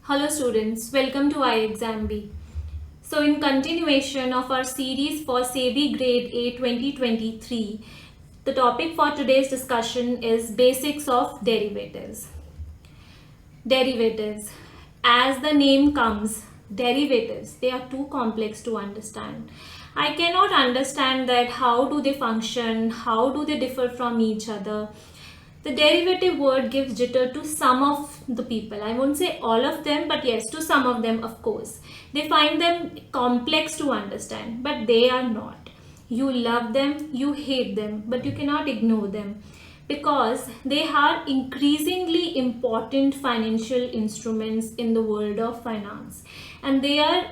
Hello students, welcome to iExamB. So in continuation of our series for SEBI Grade A 2023, the topic for today's discussion is basics of derivatives. Derivatives. As the name comes, derivatives, they are too complex to understand. I cannot understand that how do they function, how do they differ from each other. The derivative word gives jitter to some of the people. I won't say all of them, but yes, to some of them, of course. They find them complex to understand, but they are not. You love them, you hate them, but you cannot ignore them because they are increasingly important financial instruments in the world of finance, and their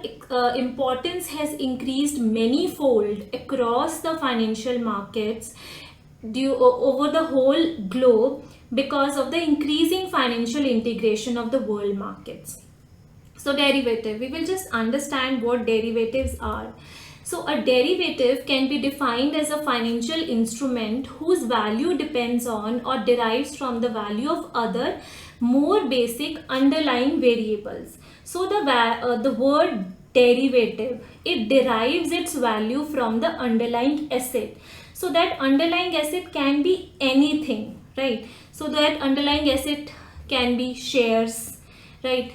importance has increased many-fold across the financial markets over the whole globe because of the increasing financial integration of the world markets. So derivative, we will just understand what derivatives are. So a derivative can be defined as a financial instrument whose value depends on or derives from the value of other more basic underlying variables. So the word derivative, it derives its value from the underlying asset. So that underlying asset can be anything, right? So that underlying asset can be shares, right?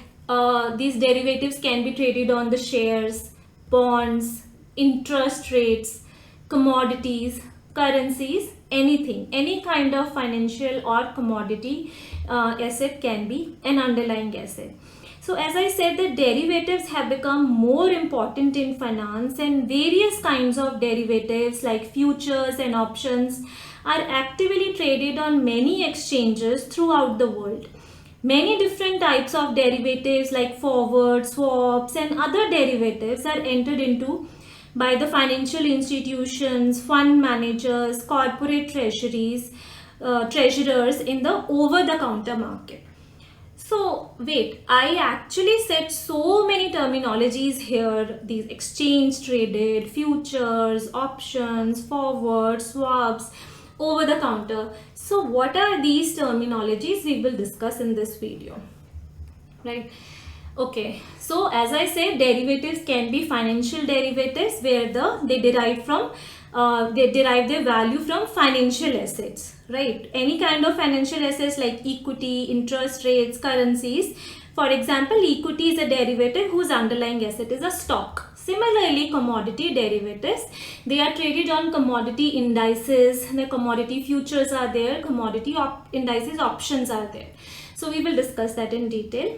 These derivatives can be traded on the shares, bonds, interest rates, commodities, currencies, anything, any kind of financial or commodity asset can be an underlying asset. So as I said, the derivatives have become more important in finance, and various kinds of derivatives like futures and options are actively traded on many exchanges throughout the world. Many different types of derivatives like forward, swaps, and other derivatives are entered into by the financial institutions, fund managers, corporate treasurers in the over-the-counter market. So wait, I actually said so many terminologies here. These exchange traded, futures, options, forward, swaps, over the counter. So what are these terminologies we will discuss in this video, right? Okay, so as I said, derivatives can be financial derivatives where they derive their value from financial assets, right? Any kind of financial assets like equity, interest rates, currencies. For example, equity is a derivative whose underlying asset is a stock. Similarly, commodity derivatives, they are traded on commodity indices. The commodity futures are there, indices options are there. So we will discuss that in detail.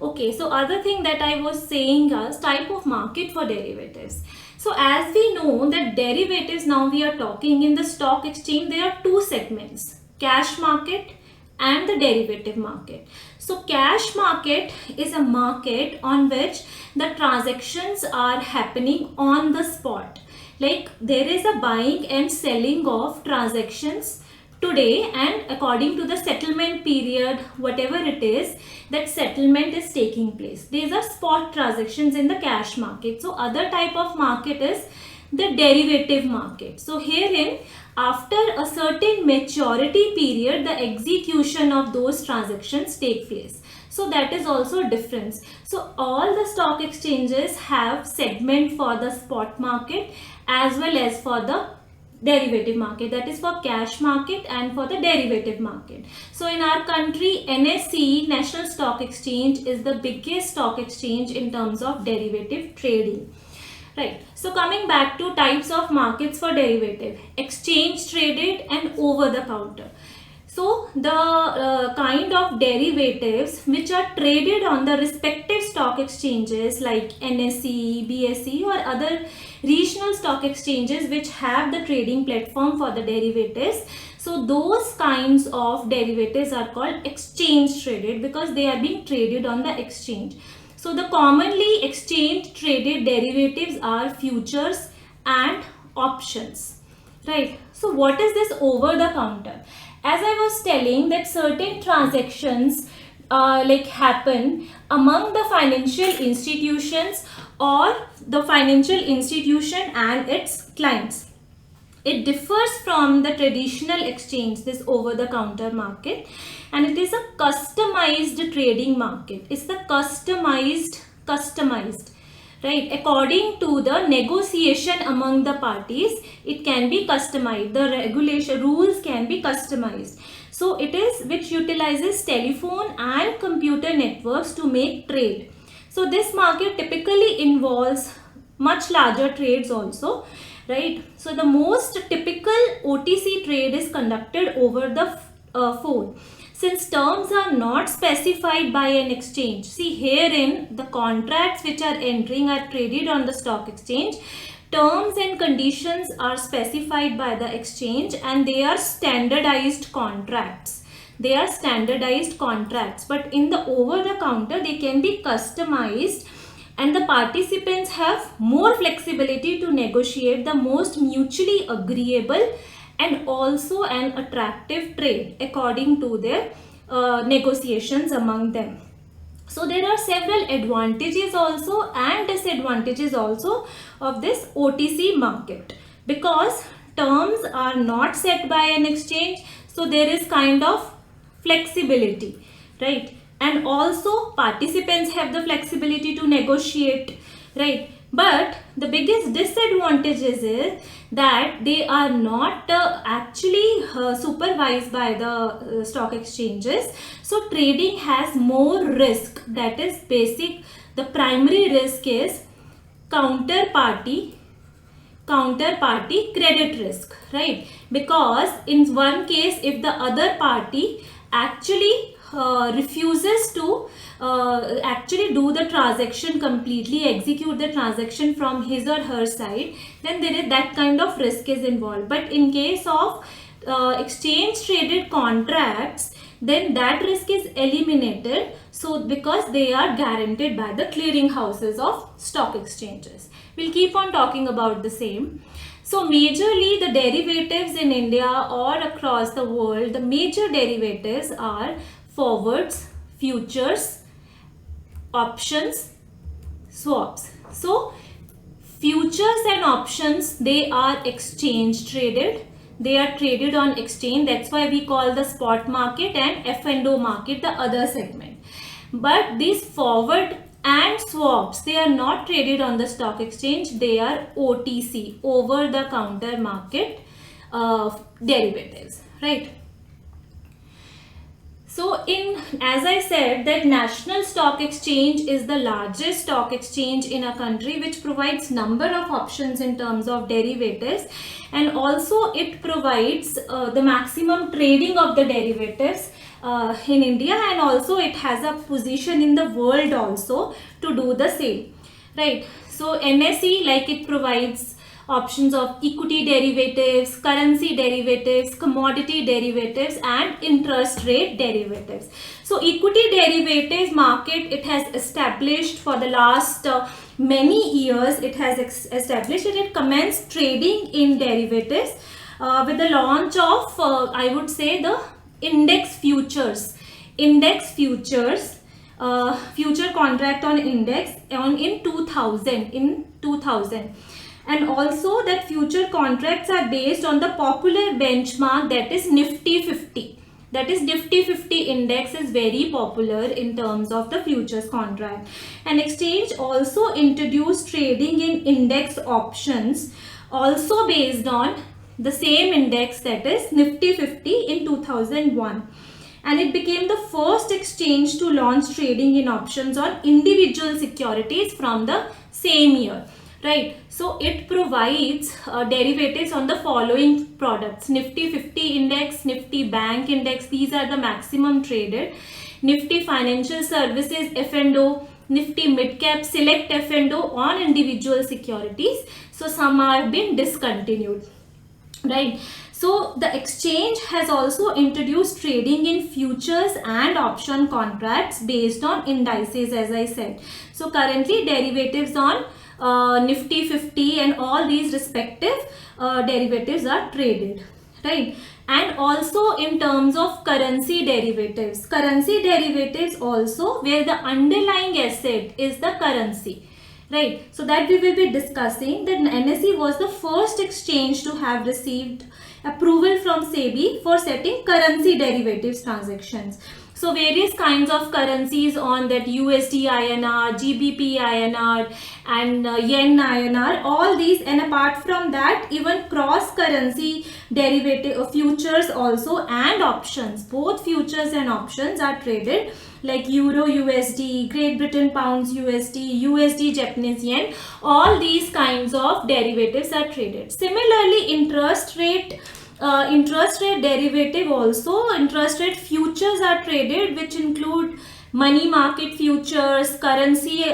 Okay, so other thing that I was saying is type of market for derivatives. So as we know that derivatives, now we are talking in the stock exchange, there are two segments, cash market and the derivative market. So cash market is a market on which the transactions are happening on the spot. Like there is a buying and selling of transactions today, and according to the settlement period, whatever it is, that settlement is taking place. These are spot transactions in the cash market. So other type of market is the derivative market. So herein, after a certain maturity period, the execution of those transactions take place. So that is also a difference. So all the stock exchanges have segment for the spot market as well as for the derivative market, that is for cash market and for the derivative market. So in our country, NSE, National Stock Exchange, is the biggest stock exchange in terms of derivative trading, right? So coming back to types of markets for derivative, exchange traded and over the counter. So the kind of derivatives which are traded on the respective stock exchanges like NSE, BSE, or other regional stock exchanges which have the trading platform for the derivatives. So those kinds of derivatives are called exchange traded because they are being traded on the exchange. So the commonly exchange traded derivatives are futures and options, right? So what is this over the counter? As I was telling, that certain transactions happen among the financial institutions or the financial institution and its clients. It differs from the traditional exchange, this over-the-counter market, and it is a customized trading market. It's the customized, right? According to the negotiation among the parties, it can be customized. The regulation rules can be customized. So it is which utilizes telephone and computer networks to make trade. So this market typically involves much larger trades also, right? So the most typical OTC trade is conducted over the phone. Since terms are not specified by an exchange, see herein the contracts which are entering are traded on the stock exchange. Terms and conditions are specified by the exchange and they are standardized contracts. They are standardized contracts, but in the over the counter they can be customized, and the participants have more flexibility to negotiate the most mutually agreeable and also an attractive trade according to their negotiations among them. So there are several advantages also and disadvantages also of this OTC market, because terms are not set by an exchange, so there is kind of flexibility, right? And also participants have the flexibility to negotiate, right? But the biggest disadvantage is that they are not actually supervised by the stock exchanges. So trading has more risk. That is basic. The primary risk is counterparty credit risk, right? Because in one case, if the other party actually refuses to actually do the transaction completely, execute the transaction from his or her side, then there is that kind of risk is involved. But in case of exchange traded contracts, then that risk is eliminated, so because they are guaranteed by the clearing houses of stock exchanges. We'll keep on talking about the same. So majorly the derivatives in India or across the world, the major derivatives are forwards, futures, options, swaps. So futures and options, they are exchange traded. They are traded on exchange. That's why we call the spot market and F&O market the other segment. But these forward and swaps, they are not traded on the stock exchange. They are OTC, over the counter market derivatives, right? So as I said, that National Stock Exchange is the largest stock exchange in a country, which provides number of options in terms of derivatives, and also it provides the maximum trading of the derivatives in India, and also it has a position in the world also to do the same, right? So NSE, like, it provides options of equity derivatives, currency derivatives, commodity derivatives, and interest rate derivatives. So equity derivatives market, it has established for the last many years. It has established and it commenced trading in derivatives with the launch of I would say the index futures. Future contract on index in 2000. And also that future contracts are based on the popular benchmark, that is Nifty 50. That is Nifty 50 index is very popular in terms of the futures contract. And exchange also introduced trading in index options, also based on the same index, that is Nifty 50, in 2001. And it became the first exchange to launch trading in options on individual securities from the same year, right? So it provides derivatives on the following products: Nifty 50 index, Nifty bank index, these are the maximum traded, Nifty financial services F&O, Nifty mid-cap select F&O on individual securities. So some have been discontinued, right? So the exchange has also introduced trading in futures and option contracts based on indices, as I said. So currently derivatives on Nifty 50 and all these respective derivatives are traded, right? And also in terms of currency derivatives also, where the underlying asset is the currency, right? So that we will be discussing that NSE was the first exchange to have received approval from SEBI for setting currency derivatives transactions. So various kinds of currencies on that USD INR, GBP INR and Yen INR, all these, and apart from that even cross currency derivative futures also and options, both futures and options are traded, like Euro USD, Great Britain Pounds USD, USD Japanese Yen, all these kinds of derivatives are traded. Similarly, interest rate derivative also, interest rate futures are traded, which include money market futures, currency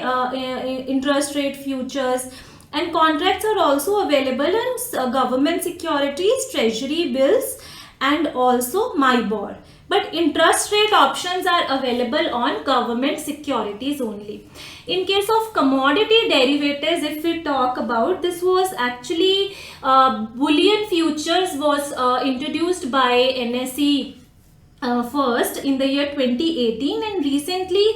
interest rate futures, and contracts are also available in government securities, treasury bills, and also MIBOR. But interest rate options are available on government securities only. In case of commodity derivatives, if we talk about, this was actually bullion futures was introduced by NSE first in the year 2018, and recently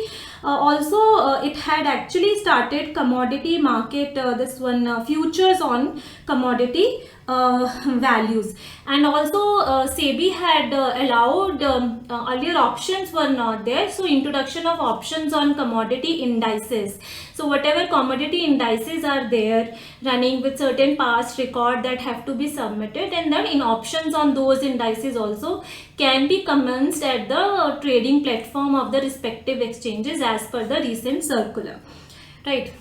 also it had actually started commodity market, this one futures on commodity values. And also SEBI had allowed earlier options were not there, so introduction of options on commodity indices. So whatever commodity indices are there running with certain past record that have to be submitted, and then in options on those indices also can be commenced at the trading platform of the respective exchanges as per the recent circular, right?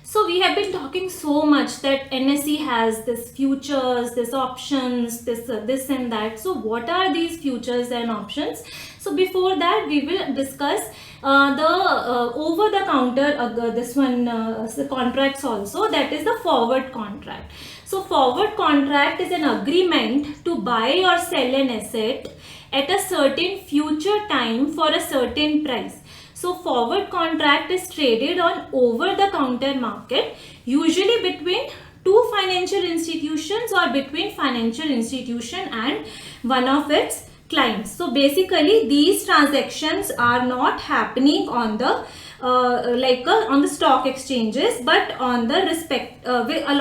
So we have been talking so much that NSE has this futures, this options, this and that. So what are these futures and options? So before that, we will discuss the over the counter this one the contracts also, that is the forward contract. So forward contract is an agreement to buy or sell an asset at a certain future time for a certain price. So forward contract is traded on over the counter market, usually between two financial institutions or between financial institution and one of its clients. So basically these transactions are not happening on the on the stock exchanges, but on the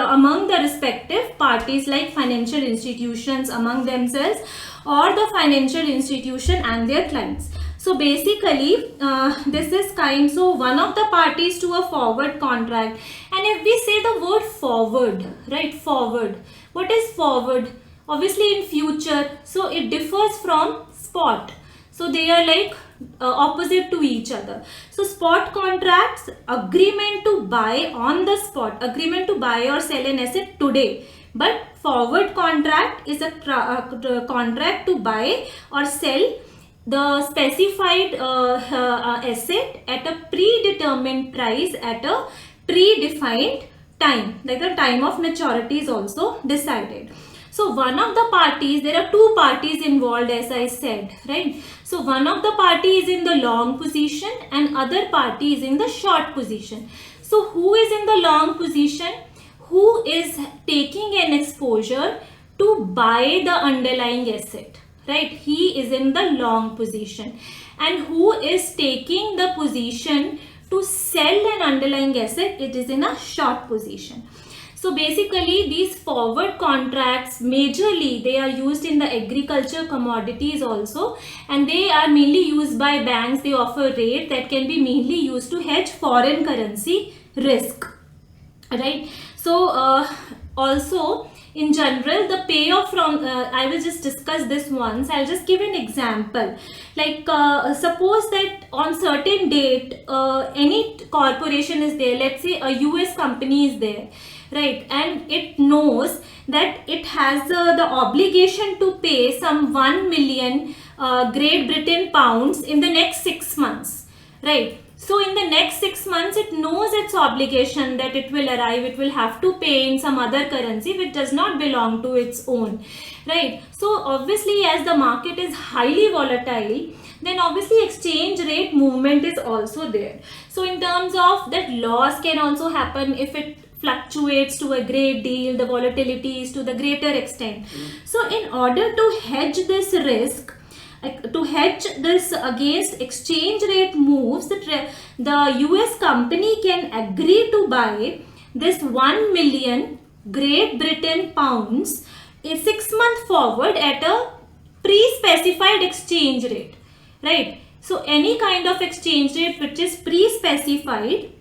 among the respective parties, like financial institutions among themselves or the financial institution and their clients. So basically this is kind, so one of the parties to a forward contract. And if we say the word forward, right, forward, what is forward? Obviously in future, so it differs from spot, so they are like opposite to each other. So spot contracts, agreement to buy on the spot, agreement to buy or sell an asset today. But forward contract is a contract to buy or sell the specified asset at a predetermined price at a predefined time, like the time of maturity is also decided. So one of the parties, there are two parties involved, as I said, right? So one of the party is in the long position and other party is in the short position. So who is in the long position? Who is taking an exposure to buy the underlying asset, right? He is in the long position. And who is taking the position to sell an underlying asset? It is in a short position. So basically these forward contracts, majorly they are used in the agriculture commodities also, and they are mainly used by banks. They offer rate that can be mainly used to hedge foreign currency risk, right? So also in general, the payoff from I will just discuss this once. I'll just give an example. Like suppose that on certain date any corporation is there, let's say a US company is there, right, and it knows that it has the obligation to pay some 1 million Great Britain pounds in the next 6 months, right? So in the next 6 months, it knows its obligation that it will arrive, it will have to pay in some other currency which does not belong to its own, right? So obviously as the market is highly volatile, then obviously exchange rate movement is also there. So in terms of that, loss can also happen if it fluctuates to a great deal, the volatility is to the greater extent. So in order to hedge this risk, to hedge this against exchange rate moves, the US company can agree to buy this 1 million Great Britain pounds a 6 month forward at a pre-specified exchange rate, right? So any kind of exchange rate which is pre-specified,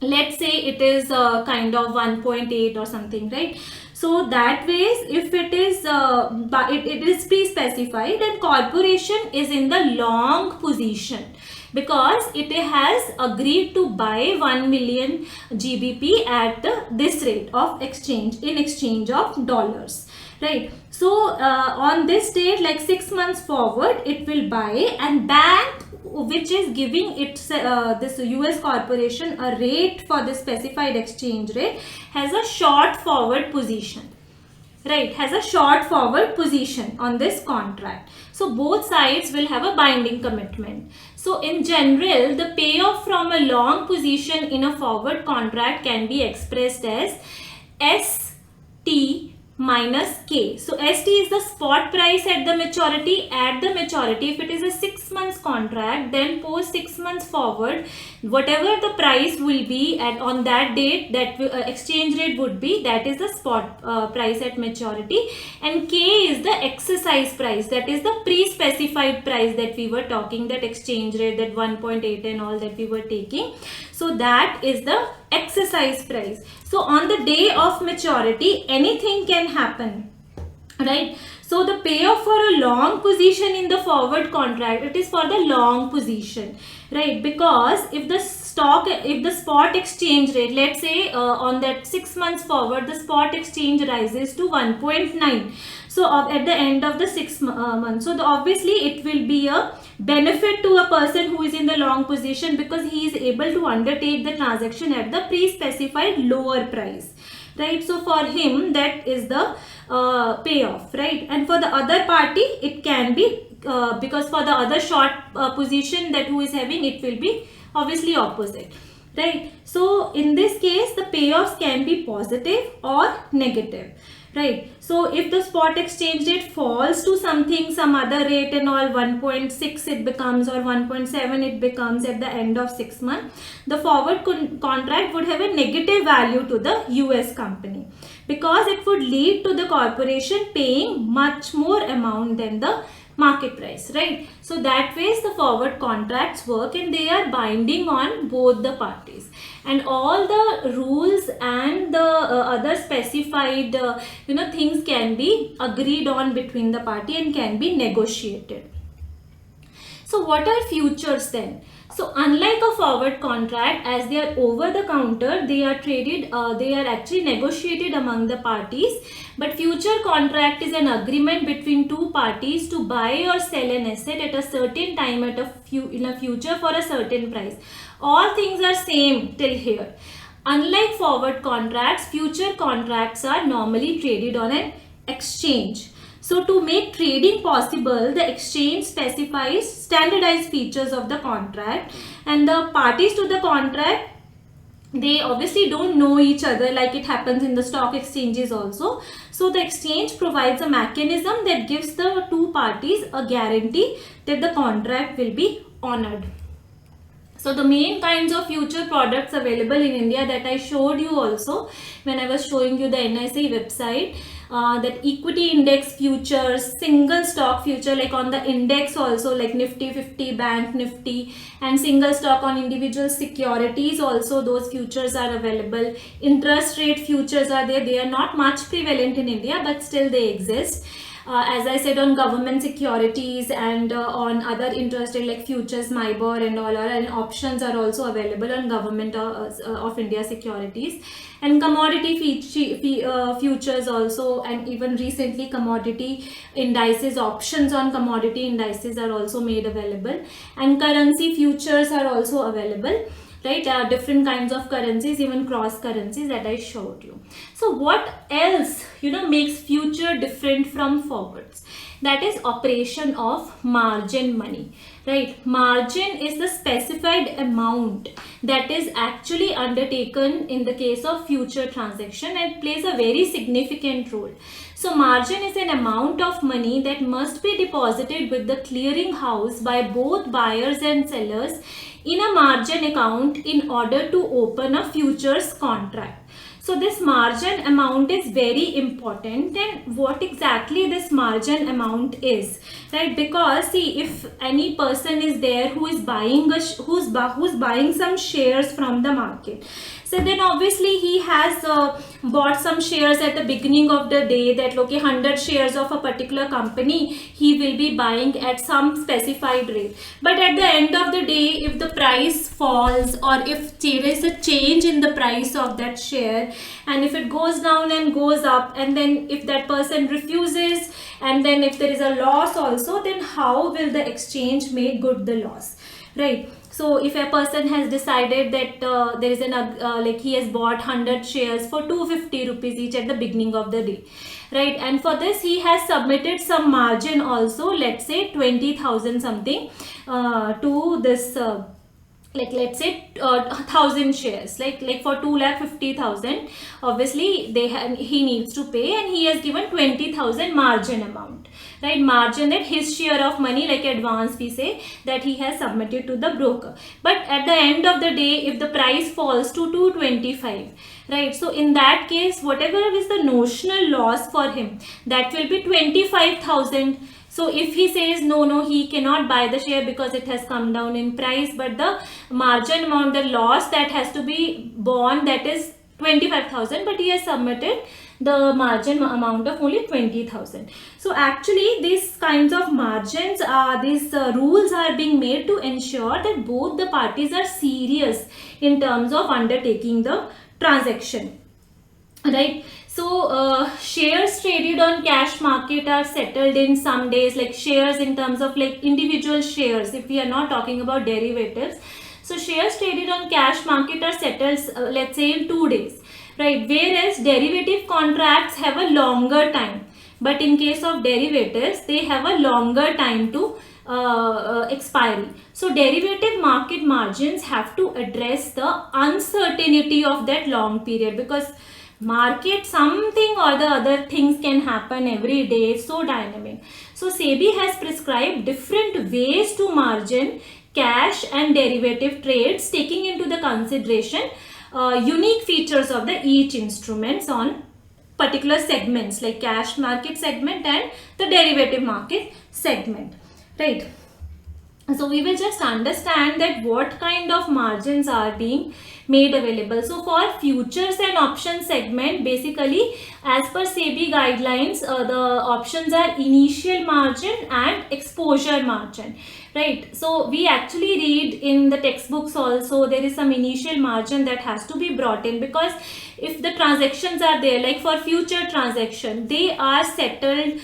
let's say it is kind of 1.8 or something, right? So that ways, if it is it is pre-specified, and corporation is in the long position because it has agreed to buy 1 million GBP at this rate of exchange in exchange of dollars, right? So on this date, like 6 months forward, it will buy, and bank which is giving its this US corporation a rate for the specified exchange rate has a short forward position, right? Has a short forward position on this contract. So both sides will have a binding commitment. So in general, the payoff from a long position in a forward contract can be expressed as ST minus K. So ST is the spot price at the maturity. At the maturity, if it is a 6 months contract, then post 6 months forward, whatever the price will be at on that date, that exchange rate would be, that is the spot price at maturity, and K is the exercise price, that is the pre-specified price that we were talking, that exchange rate, that 1.8 and all that we were taking. So that is the exercise price. So on the day of maturity, anything can happen, right? So the payoff for a long position in the forward contract, it is for the long position, right? Because if the spot exchange rate, let's say on that 6 months forward, the spot exchange rises to 1.9. So at the end of the 6 months, so obviously it will be a benefit to a person who is in the long position because he is able to undertake the transaction at the pre-specified lower price, right? So for him, that is the payoff, right? And for the other party, it can be because for the other short position that who is having, it will be obviously opposite, right? So in this case, the payoffs can be positive or negative, right? So if the spot exchange rate falls to something, some other rate and all, 1.6 it becomes, or 1.7 it becomes at the end of 6 months, the forward contract would have a negative value to the US company because it would lead to the corporation paying much more amount than the market price, right? So that ways the forward contracts work, and they are binding on both the parties, and all the rules and the other specified things can be agreed on between the party and can be negotiated. So what are futures then? So unlike a forward contract, as they are over the counter, they are traded, they are actually negotiated among the parties. But future contract is an agreement between two parties to buy or sell an asset at a certain time in a future for a certain price. All things are same till here. Unlike forward contracts, future contracts are normally traded on an exchange. So to make trading possible, the exchange specifies standardized features of the contract, and the parties to the contract, they obviously don't know each other like it happens in the stock exchanges also. So the exchange provides a mechanism that gives the two parties a guarantee that the contract will be honored. So the main kinds of future products available in India that I showed you also when I was showing you the NSE website, that equity index futures, single stock future like on the index also, like Nifty 50, Bank Nifty, and single stock on individual securities also, those futures are available. Interest rate futures are there. They are not much prevalent in India, but still they exist. As I said, on government securities and on other interest rate like futures, MIBOR and all, and options are also available on government of India securities, and commodity futures also, and even recently commodity indices, options on commodity indices are also made available, and currency futures are also available, right? Different kinds of currencies, even cross currencies that I showed you. So what else makes future different from forwards? That is operation of margin money, right? Margin is the specified amount that is actually undertaken in the case of future transaction and plays a very significant role. So margin is an amount of money that must be deposited with the clearing house by both buyers and sellers in a margin account in order to open a futures contract. So this margin amount is very important, and what exactly this margin amount is, right? Because see, if any person is there who is buying who's buying some shares from the market, so then obviously he has bought some shares at the beginning of the day, that okay, 100 shares of a particular company he will be buying at some specified rate. But at the end of the day, if the price falls, or if there is a change in the price of that share, and if it goes down and goes up, and then if that person refuses, and then if there is a loss also, then how will the exchange make good the loss, right? So if a person has decided that there is an like he has bought 100 shares for 250 rupees each at the beginning of the day, right? And for this he has submitted some margin also, let's say 20,000 something to this like let's say 1,000 shares, like for 2,50,000, obviously he needs to pay, and he has given 20,000 margin amount, right? Margin, that his share of money, like advance we say, that he has submitted to the broker. But at the end of the day, if the price falls to 225, right, so in that case, whatever is the notional loss for him, that will be 25,000. So if he says no, he cannot buy the share because it has come down in price, but the margin amount, the loss that has to be borne, that is 25,000, but he has submitted the margin amount of only 20,000. So actually these kinds of margins, these rules are being made to ensure that both the parties are serious in terms of undertaking the transaction, right? So shares traded on cash market are settled in some days, like shares in terms of like individual shares, if we are not talking about derivatives. So shares traded on cash market are settled let's say in 2 days, right? Whereas derivative contracts have a longer time, but in case of derivatives they have a longer time to expiry. So derivative market margins have to address the uncertainty of that long period, because market, something or the other things can happen every day, it's so dynamic. So SEBI has prescribed different ways to margin cash and derivative trades, taking into the consideration unique features of the each instruments on particular segments, like cash market segment and the derivative market segment, right? So we will just understand that what kind of margins are being made available. So for futures and options segment, basically as per SEBI guidelines, the options are initial margin and exposure margin, right? So we actually read in the textbooks also, there is some initial margin that has to be brought in, because if the transactions are there, like for future transaction, they are settled,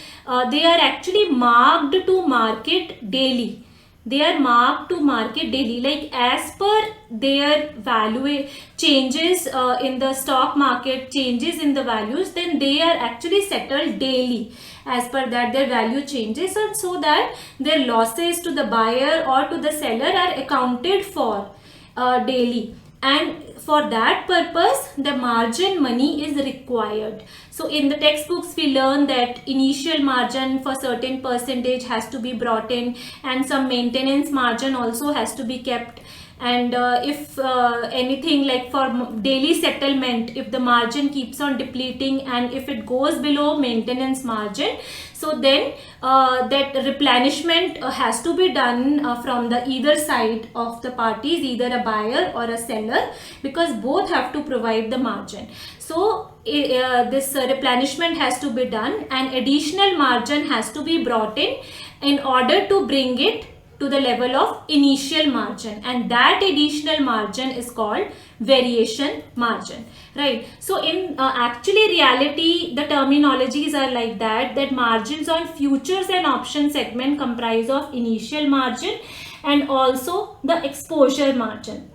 they are actually marked to market daily. They are marked to market daily, like as per their value changes in the stock market, changes in the values, then they are actually settled daily. As per that their value changes, and so that their losses to the buyer or to the seller are accounted for daily. And for that purpose the margin money is required. So in the textbooks we learn that initial margin for certain percentage has to be brought in, and some maintenance margin also has to be kept. And if anything like for daily settlement, if the margin keeps on depleting and if it goes below maintenance margin, so then that replenishment has to be done from the either side of the parties, either a buyer or a seller, because both have to provide the margin. So this replenishment has to be done, and additional margin has to be brought in order to bring it to the level of initial margin, and that additional margin is called variation margin, right? So in actually reality the terminologies are like that margins on futures and option segment comprise of initial margin and also the exposure margin,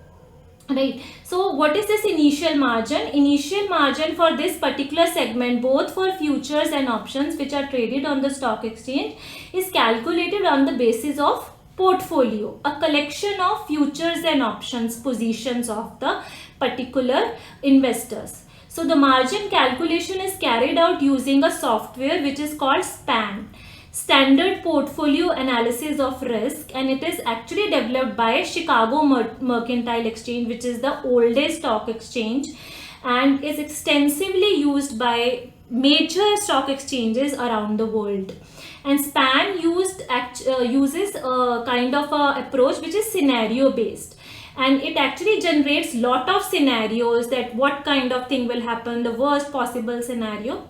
right? So what is this initial margin? Initial margin for this particular segment, both for futures and options which are traded on the stock exchange, is calculated on the basis of portfolio, a collection of futures and options positions of the particular investors. So the margin calculation is carried out using a software which is called SPAN, Standard Portfolio Analysis of Risk, and it is actually developed by Chicago Mercantile Exchange, which is the oldest stock exchange and is extensively used by major stock exchanges around the world. And SPAN uses a kind of a approach which is scenario based, and it actually generates lot of scenarios that what kind of thing will happen, the worst possible scenario,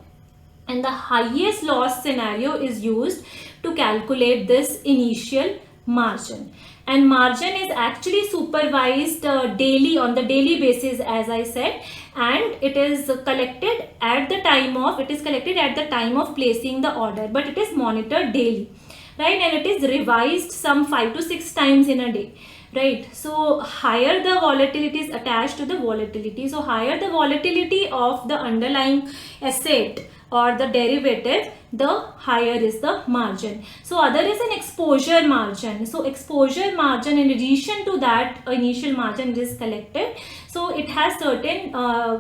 and the highest loss scenario is used to calculate this initial margin. And margin is actually supervised daily, on the daily basis, as I said, and it is collected at the time of placing the order, but it is monitored daily, right? And it is revised some 5 to 6 times in a day, right? So higher the volatility is attached to the volatility, so higher the volatility of the underlying asset or the derivative, the higher is the margin. So other is an exposure margin. So exposure margin, in addition to that initial margin, is collected. So it has certain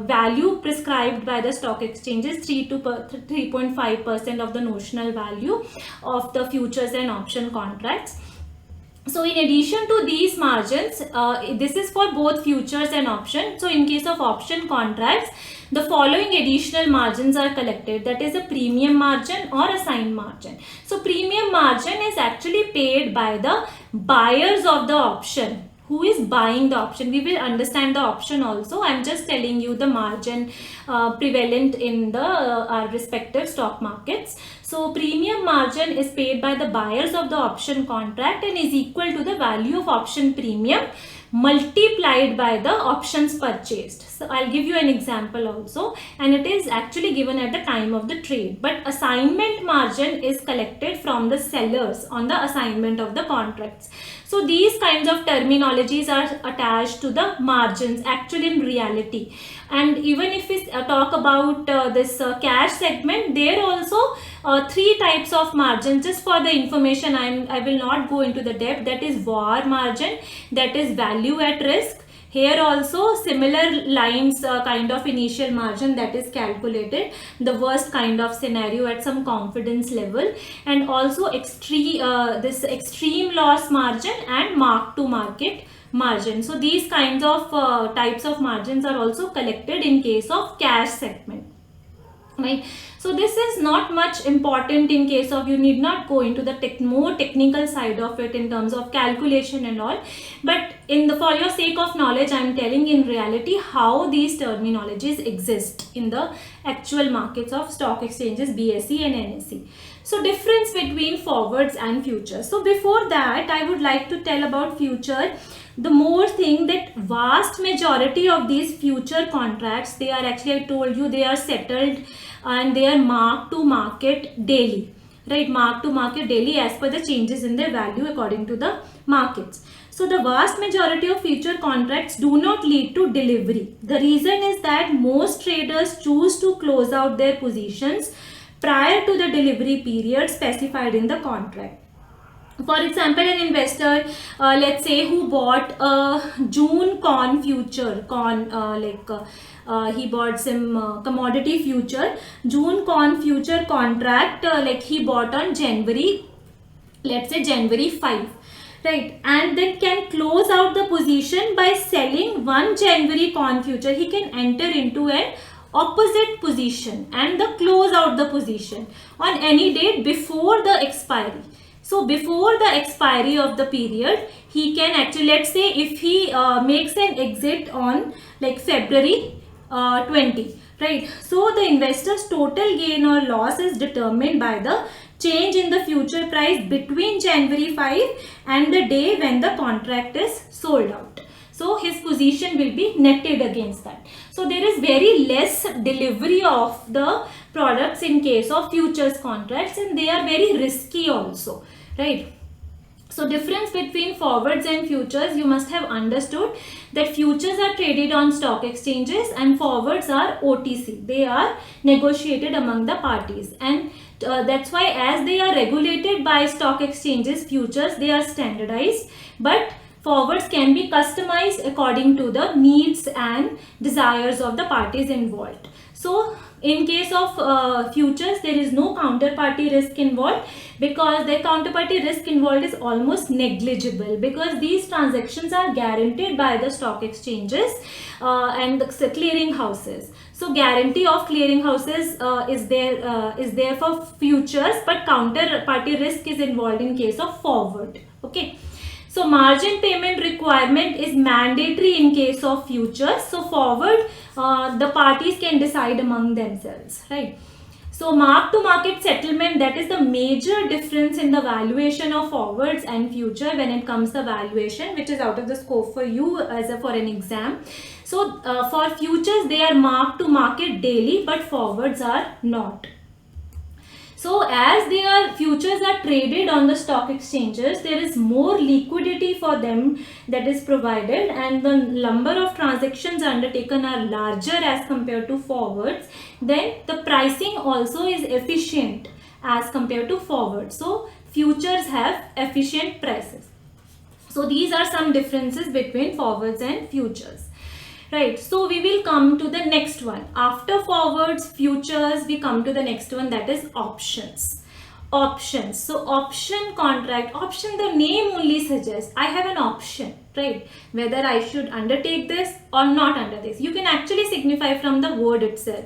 value prescribed by the stock exchanges, 3.5% of the notional value of the futures and option contracts. So in addition to these margins, this is for both futures and option. So in case of option contracts, the following additional margins are collected, that is a premium margin or assigned margin. So premium margin is actually paid by the buyers of the option. Who is buying the option? We will understand the option also. I'm just telling you the margin prevalent in the our respective stock markets. So premium margin is paid by the buyers of the option contract and is equal to the value of option premium multiplied by the options purchased. So I'll give you an example also, and it is actually given at the time of the trade. But assignment margin is collected from the sellers on the assignment of the contracts. So these kinds of terminologies are attached to the margins actually in reality. And even if we talk about this cash segment, there also 3 types of margins. Just for the information, I will not go into the depth. That is VAR margin, that is value at risk. Here also similar lines, kind of initial margin that is calculated, the worst kind of scenario at some confidence level, and also this extreme loss margin and mark to market margin. So these kinds of types of margins are also collected in case of cash segment, right? So this is not much important in case of, you need not go into the more technical side of it in terms of calculation and all, but for your sake of knowledge, I am telling in reality how these terminologies exist in the actual markets of stock exchanges, BSE and NSE. So difference between forwards and futures. So before that, I would like to tell about future. The more thing that vast majority of these future contracts, they are actually, I told you, they are settled and they are marked to market daily, right? Marked to market daily as per the changes in their value according to the markets. So the vast majority of future contracts do not lead to delivery. The reason is that most traders choose to close out their positions prior to the delivery period specified in the contract. For example, an investor, let's say, who bought a June corn future, he bought some commodity future, June corn future contract, like he bought on January, let's say January 5, right? And then can close out the position by selling one January corn future. He can enter into an opposite position and the close out the position on any date before the expiry. So before the expiry of the period, he can actually, let's say if he makes an exit on like February 20, right? So the investor's total gain or loss is determined by the change in the future price between January 5 and the day when the contract is sold out. So his position will be netted against that. So there is very less delivery of the products in case of futures contracts, and they are very risky also, right? So difference between forwards and futures, you must have understood that futures are traded on stock exchanges and forwards are OTC. They are negotiated among the parties, and That's why, as they are regulated by stock exchanges, futures, they are standardized, but forwards can be customized according to the needs and desires of the parties involved. So in case of futures, there is no counterparty risk involved, because the counterparty risk involved is almost negligible, because these transactions are guaranteed by the stock exchanges and the clearing houses. So guarantee of clearing houses is there for futures, but counterparty risk is involved in case of forward. Okay. So margin payment requirement is mandatory in case of futures. So forward, the parties can decide among themselves, right? So mark to market settlement, that is the major difference in the valuation of forwards and future when it comes to valuation, which is out of the scope for you for an exam. So for futures, they are marked to market daily, but forwards are not. So as their futures are traded on the stock exchanges, there is more liquidity for them that is provided, and the number of transactions undertaken are larger as compared to forwards. Then the pricing also is efficient as compared to forwards. So futures have efficient prices. So these are some differences between forwards and futures. Right, so we will come to the next one. After forwards, futures, we come to the next one, that is options. Options. So option contract, option, the name only suggests I have an option, right? Whether I should undertake this or not under this. You can actually signify from the word itself.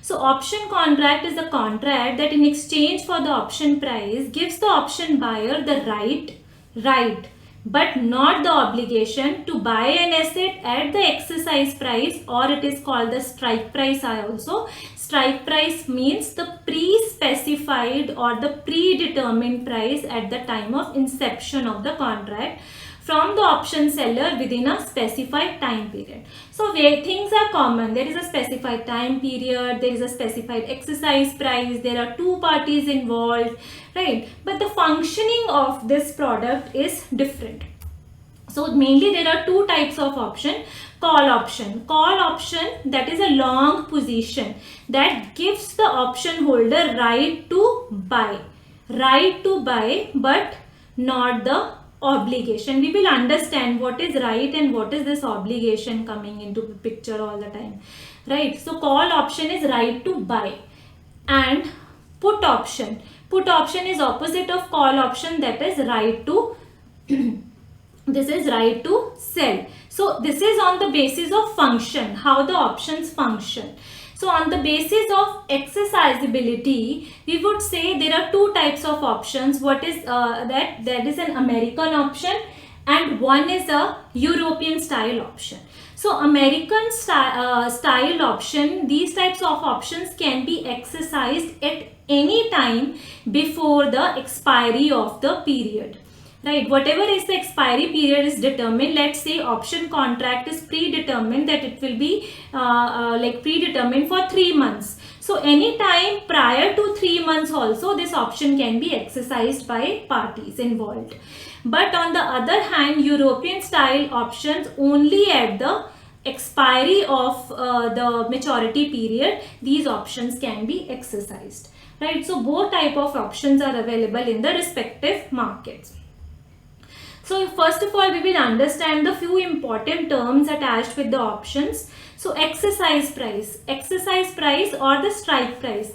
So option contract is a contract that in exchange for the option price gives the option buyer the right, but not the obligation to buy an asset at the exercise price, or it is called the strike price also. Strike price means the pre-specified or the predetermined price at the time of inception of the contract from the option seller within a specified time period. So where things are common, there is a specified time period, there is a specified exercise price, there are two parties involved, right? But the functioning of this product is different. So mainly there are two types of option. Call option. Call option, that is a long position that gives the option holder right to buy, but not the obligation. We will understand what is right and what is this obligation coming into the picture all the time, right? So call option is right to buy, and put option is opposite of call option, that is right to this is right to sell. So this is on the basis of function, how the options function. So on the basis of exercisability, we would say there are two types of options. What is that is an American option, and one is a European style option. So American style option, these types of options can be exercised at any time before the expiry of the period. Right, whatever is the expiry period is determined. Let's say option contract is predetermined that it will be predetermined for 3 months. So any time prior to 3 months also this option can be exercised by parties involved. But on the other hand, European style options, only at the expiry of the maturity period these options can be exercised. Right, so both type of options are available in the respective markets. So first of all, we will understand the few important terms attached with the options. So exercise price or the strike price.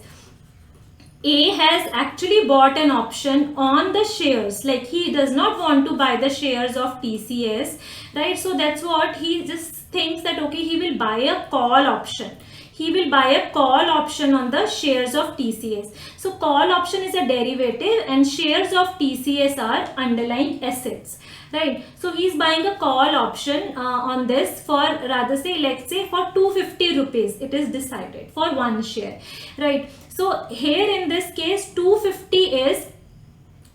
A has actually bought an option on the shares, like he does not want to buy the shares of TCS, right? So that's what he just thinks that okay, he will buy a call option. He will buy a call option on the shares of TCS. So call option is a derivative and shares of TCS are underlying assets, right? So he is buying a call option on this for, rather say, let's say for 250 rupees it is decided for one share, right? So here in this case 250 is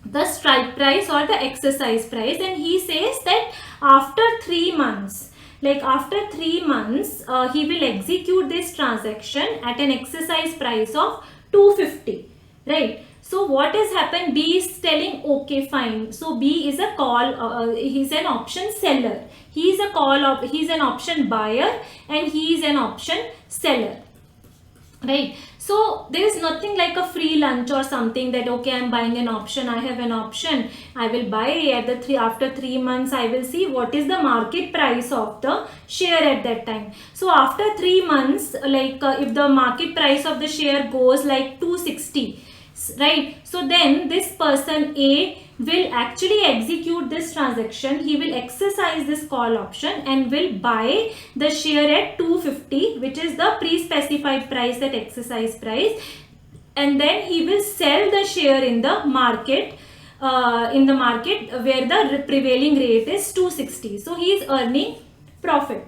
the strike price or the exercise price, and he says that after 3 months, after 3 months, he will execute this transaction at an exercise price of 250, right? So what has happened? B is telling okay, fine. So B is a call, he's an option seller. He is an option buyer and he is an option seller. right? So there is nothing like a free lunch or something that okay, I'm buying an option, I have an option, I will buy at the after 3 months I will see what is the market price of the share at that time. So after 3 months, like if the market price of the share goes like 260, right? So then this person A will actually execute this transaction. He will exercise this call option and will buy the share at 250, which is the pre-specified price, that exercise price, and then he will sell the share in the market, where the prevailing rate is 260. So he is earning profit.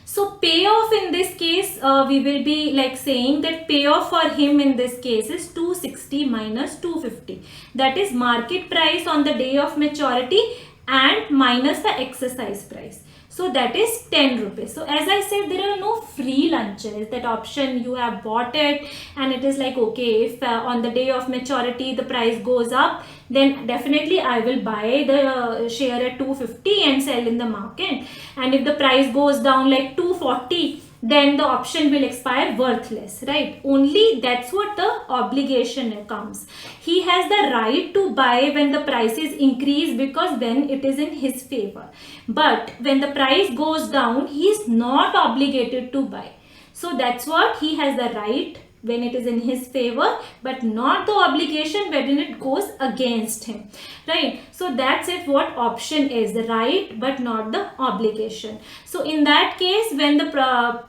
So payoff in this case, we will be like saying that payoff for him in this case is 260 minus 250. That is market price on the day of maturity and minus the exercise price. So that is 10 rupees. So as I said, there are no free lunches. That option you have bought it and it is like, okay, if on the day of maturity the price goes up, then definitely I will buy the share at 250 and sell in the market. And if the price goes down like 240, then the option will expire worthless, right? Only that's what the obligation comes. He has the right to buy when the prices increase, because then it is in his favor. But when the price goes down, he is not obligated to buy. So that's what he has the right when it is in his favor, but not the obligation when it goes against him, right? So that's it, what option is, the right but not the obligation. So in that case, when the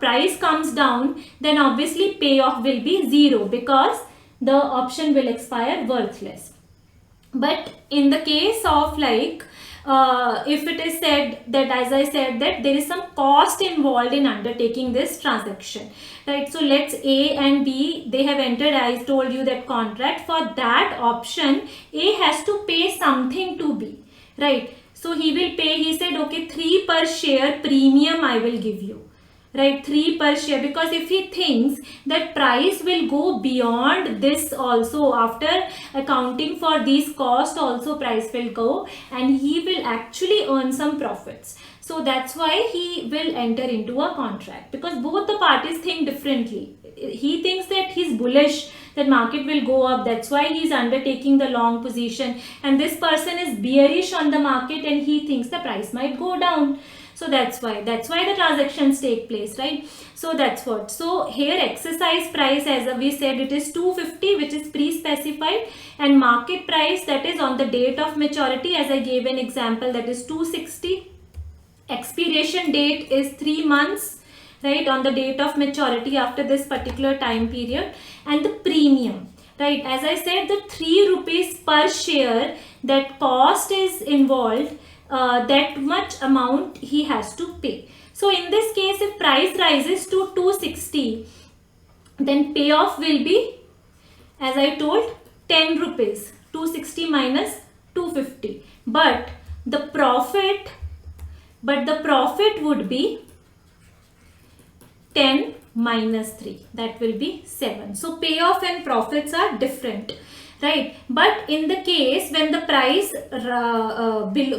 price comes down, then obviously payoff will be zero, because the option will expire worthless. But in the case of like if it is said that, as I said, that there is some cost involved in undertaking this transaction, right? So let's A and B, they have entered, I told you, that contract. For that option, A has to pay something to B, right? So he will pay, he said, okay, 3 per share premium I will give you, right? 3 per share, because if he thinks that price will go beyond this also, after accounting for these costs also price will go, and he will actually earn some profits. So that's why he will enter into a contract, because both the parties think differently. He thinks that he's bullish, that market will go up, that's why he's undertaking the long position, and this person is bearish on the market and he thinks the price might go down. So that's why the transactions take place, right? So that's what. So here exercise price, as we said, it is 250, which is pre-specified, and market price, that is on the date of maturity, as I gave an example, that is 260. Expiration date is 3 months, right, on the date of maturity after this particular time period. And the premium, right, as I said, the 3 rupees per share, that cost is involved, that much amount he has to pay. So in this case, if price rises to 260, then payoff will be, as I told, 10 rupees, 260 minus 250. But the profit would be 10 minus 3, that will be 7. So payoff and profits are different, right? But in the case when the price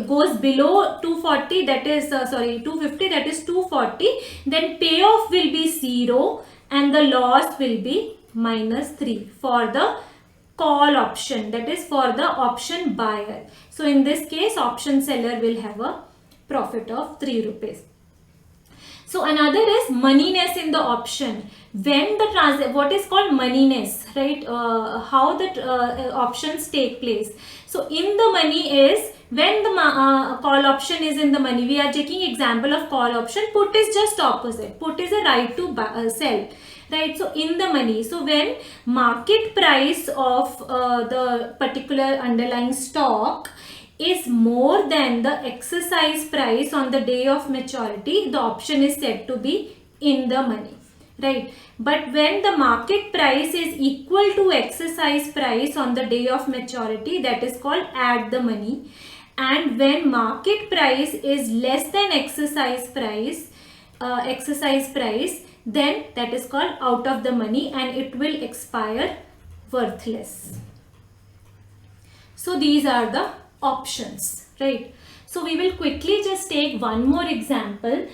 goes below 240, that is 250, that is 240, then payoff will be 0 and the loss will be minus 3 for the call option, that is for the option buyer. So in this case, option seller will have a profit of 3 rupees. So another is moneyness in the option. When the what is called moneyness, right? How the options take place. So in the money is when the call option is in the money. We are taking example of call option. Put is just opposite. Put is a right to sell, right? So in the money. So when market price of the particular underlying stock is more than the exercise price on the day of maturity, the option is said to be in the money, right? But when the market price is equal to exercise price on the day of maturity, that is called at the money. And when market price is less than exercise price, then that is called out of the money and it will expire worthless. So these are the options, right? So we will quickly just take one more example.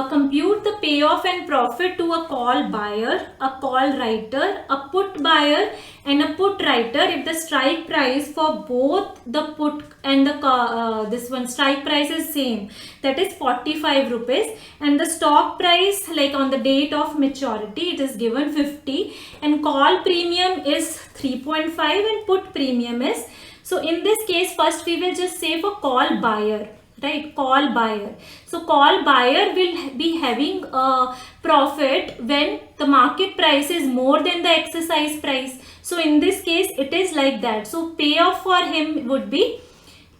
Compute the payoff and profit to a call buyer, a call writer, a put buyer and a put writer if the strike price for both the put and the this one strike price is same, that is 45 rupees, and the stock price like on the date of maturity it is given 50, and call premium is 3.5 and put premium is. So in this case, first we will just say for call buyer, right? Call buyer. So call buyer will be having a profit when the market price is more than the exercise price. So in this case, it is like that. So payoff for him would be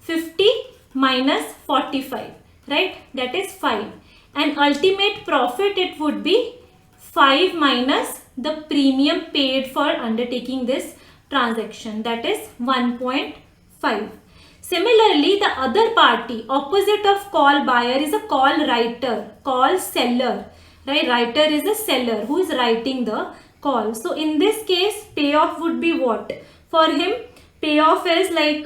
50 minus 45, right? That is 5. And ultimate profit, it would be 5 minus the premium paid for undertaking this transaction, that is 1.5. Similarly, the other party opposite of call buyer is a call writer, call seller, right? Writer is a seller who is writing the call. So in this case, payoff would be what? For him, payoff is like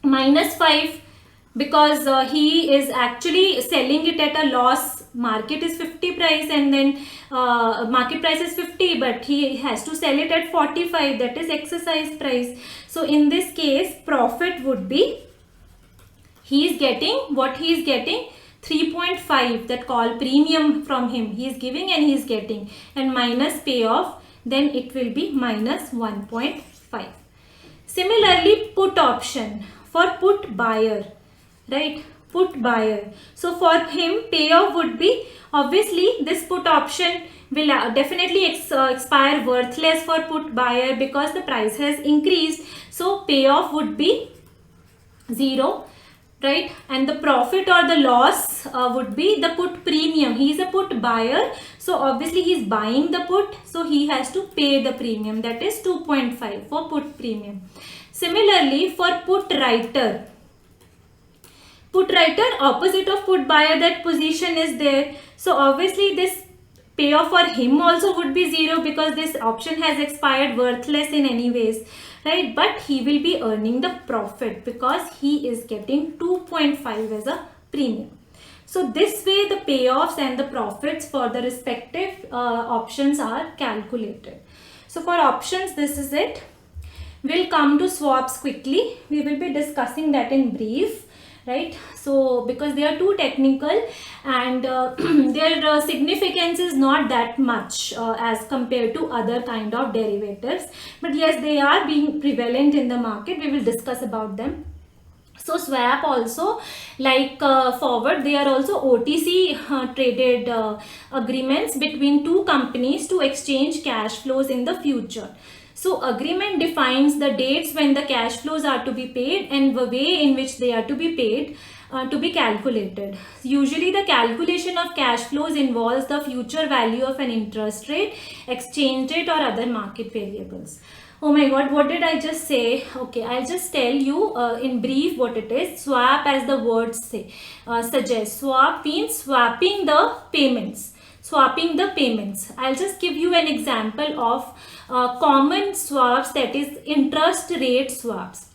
minus 5 because he is actually selling it at a loss. Market is 50 price and then market price is 50, but he has to sell it at 45, that is exercise price. So in this case, profit would be, he is getting what he is getting, 3.5, that call premium from him he is giving and he is getting, and minus payoff, then it will be minus 1.5. Similarly, put option for put buyer, right? Put buyer. So for him, payoff would be, obviously this put option will definitely expire worthless for put buyer because the price has increased. So payoff would be 0, right? And the profit or the loss would be the put premium. He is a put buyer, so obviously he is buying the put, so he has to pay the premium, that is 2.5 for put premium. Similarly, for put writer, opposite of put buyer, that position is there. So obviously this payoff for him also would be 0 because this option has expired, worthless in any ways, right? But he will be earning the profit because he is getting 2.5 as a premium. So this way the payoffs and the profits for the respective options are calculated. So for options, this is it. We'll come to swaps quickly. We will be discussing that in brief, right? So because they are too technical and their significance is not that much as compared to other kind of derivatives, but yes, they are being prevalent in the market. We will discuss about them. So swap also, like forward, they are also OTC traded agreements between two companies to exchange cash flows in the future. So agreement defines the dates when the cash flows are to be paid and the way in which they are to be paid to be calculated. Usually the calculation of cash flows involves the future value of an interest rate, exchange rate or other market variables. Oh my god, what did I just say? Okay, I'll just tell you in brief what it is. Swap, as the words say, suggests. Swap means swapping the payments. Swapping the payments. I'll just give you an example of common swaps, that is interest rate swaps.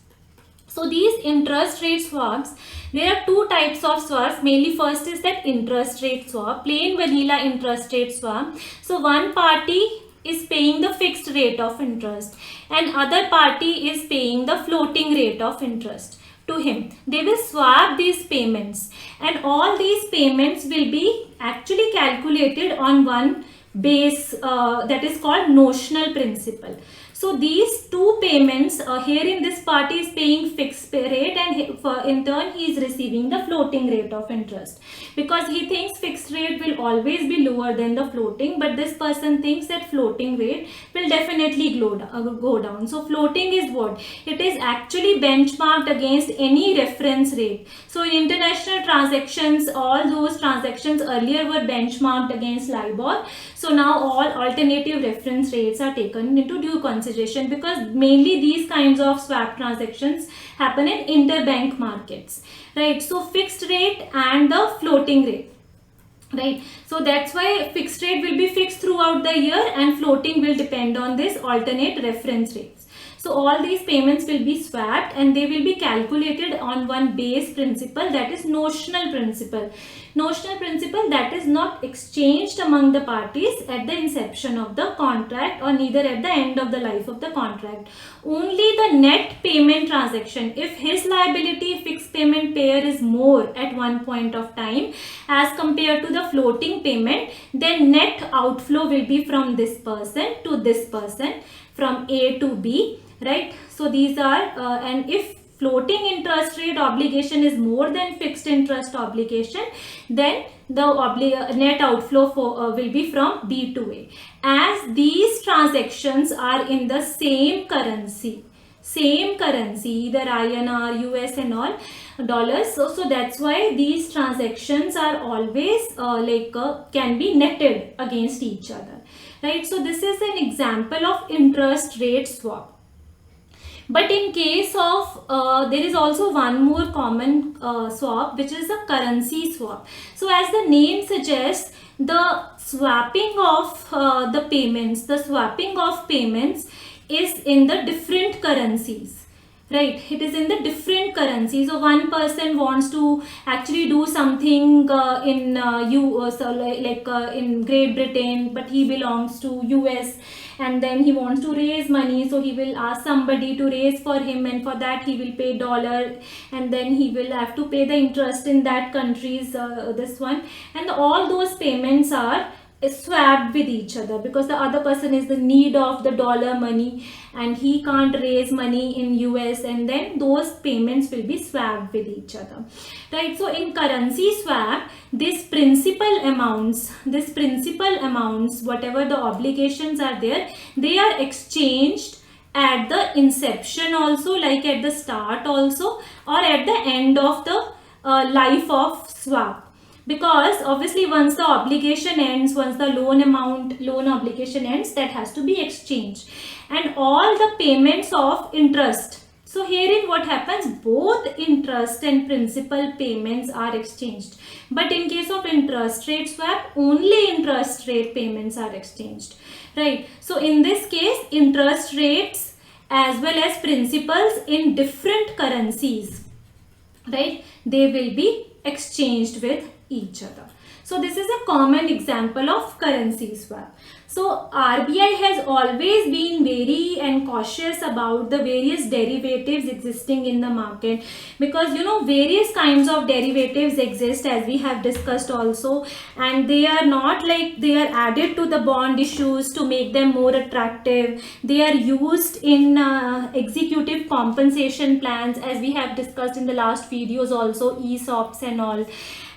So these interest rate swaps, there are two types of swaps. Mainly first is that interest rate swap, plain vanilla interest rate swap. So one party is paying the fixed rate of interest and other party is paying the floating rate of interest to him. They will swap these payments and all these payments will be actually calculated on one base that is called notional principal. So these two payments, here in this party is paying fixed rate and in turn he is receiving the floating rate of interest because he thinks fixed rate will always be lower than the floating, but this person thinks that floating rate will definitely go down. So floating is what? It is actually benchmarked against any reference rate. So in international transactions, all those transactions earlier were benchmarked against LIBOR. So now all alternative reference rates are taken into due consideration because mainly these kinds of swap transactions happen in interbank markets, right? So fixed rate and the floating rate, right? So that's why fixed rate will be fixed throughout the year and floating will depend on this alternate reference rates. So all these payments will be swapped and they will be calculated on one base principal, that is notional principal. Notional principal that is not exchanged among the parties at the inception of the contract or neither at the end of the life of the contract. Only the net payment transaction, if his liability fixed payment payer is more at one point of time as compared to the floating payment, then net outflow will be from this person to this person, from A to B, right? So these are and if floating interest rate obligation is more than fixed interest obligation, then the net outflow will be from B to A. As these transactions are in the same currency, either INR, US and all dollars, so that's why these transactions are always can be netted against each other, right? So this is an example of interest rate swap. But in case of, there is also one more common swap, which is a currency swap. So as the name suggests, the swapping of the payments is in the different currencies, right? It is in the different currencies. So one person wants to actually do something in in Great Britain, but he belongs to US, and then he wants to raise money, so he will ask somebody to raise for him, and for that he will pay dollar, and then he will have to pay the interest in that country's this one, and all those payments are swapped with each other because the other person is in need of the dollar money and he can't raise money in US, and then those payments will be swapped with each other, right? So in currency swap, this principal amounts, whatever the obligations are there, they are exchanged at the inception also, like at the start also, or at the end of the life of swap. Because obviously once the obligation ends, once the loan obligation ends, that has to be exchanged, and all the payments of interest. So herein what happens, both interest and principal payments are exchanged. But in case of interest rate swap, only interest rate payments are exchanged, right? So in this case, interest rates as well as principals in different currencies, right, they will be exchanged with each other. So this is a common example of currency swap. So RBI has always been very cautious about the various derivatives existing in the market, because various kinds of derivatives exist, as we have discussed also, and they are not like they are added to the bond issues to make them more attractive. They are used in executive compensation plans, as we have discussed in the last videos also, ESOPs and all.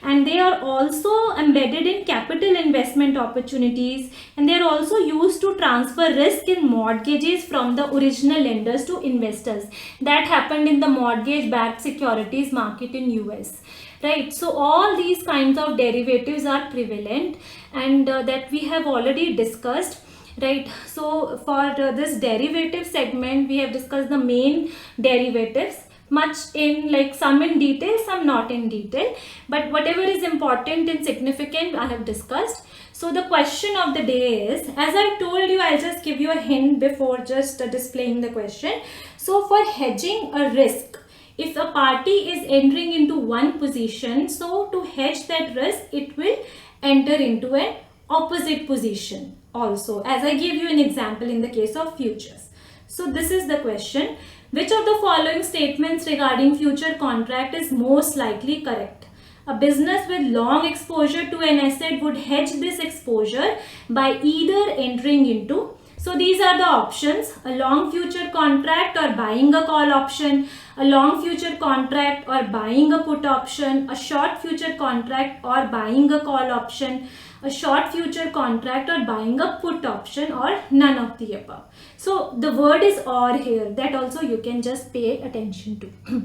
And they are also embedded in capital investment opportunities, and they are also used to transfer risk in mortgages from the original lenders to investors. That happened in the mortgage backed securities market in US, right? So all these kinds of derivatives are prevalent, and that we have already discussed, right? So for this derivative segment, we have discussed the main derivatives, much in some in detail, some not in detail, but whatever is important and significant I have discussed. So the question of the day is, as I told you, I'll just give you a hint before just displaying the question. So for hedging a risk, if a party is entering into one position, so to hedge that risk, it will enter into an opposite position also, as I gave you an example in the case of futures. So this is the question. Which of the following statements regarding future contract is most likely correct? A business with long exposure to an asset would hedge this exposure by either entering into, so these are the options, a long future contract or buying a call option, a long future contract or buying a put option, a short future contract or buying a call option, a short future contract or buying a put option, or none of the above. So the word is or here, that also you can just pay attention to.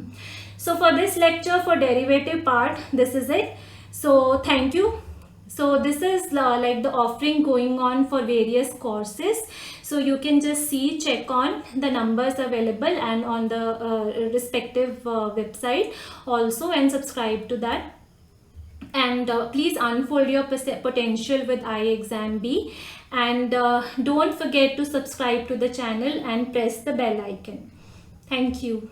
So for this lecture, for derivative part, this is it. So thank you. So this is like the offering going on for various courses. So you can just see, check on the numbers available and on the respective website also, and subscribe to that. And please unfold your potential with iExamB, and don't forget to subscribe to the channel and press the bell icon. Thank you.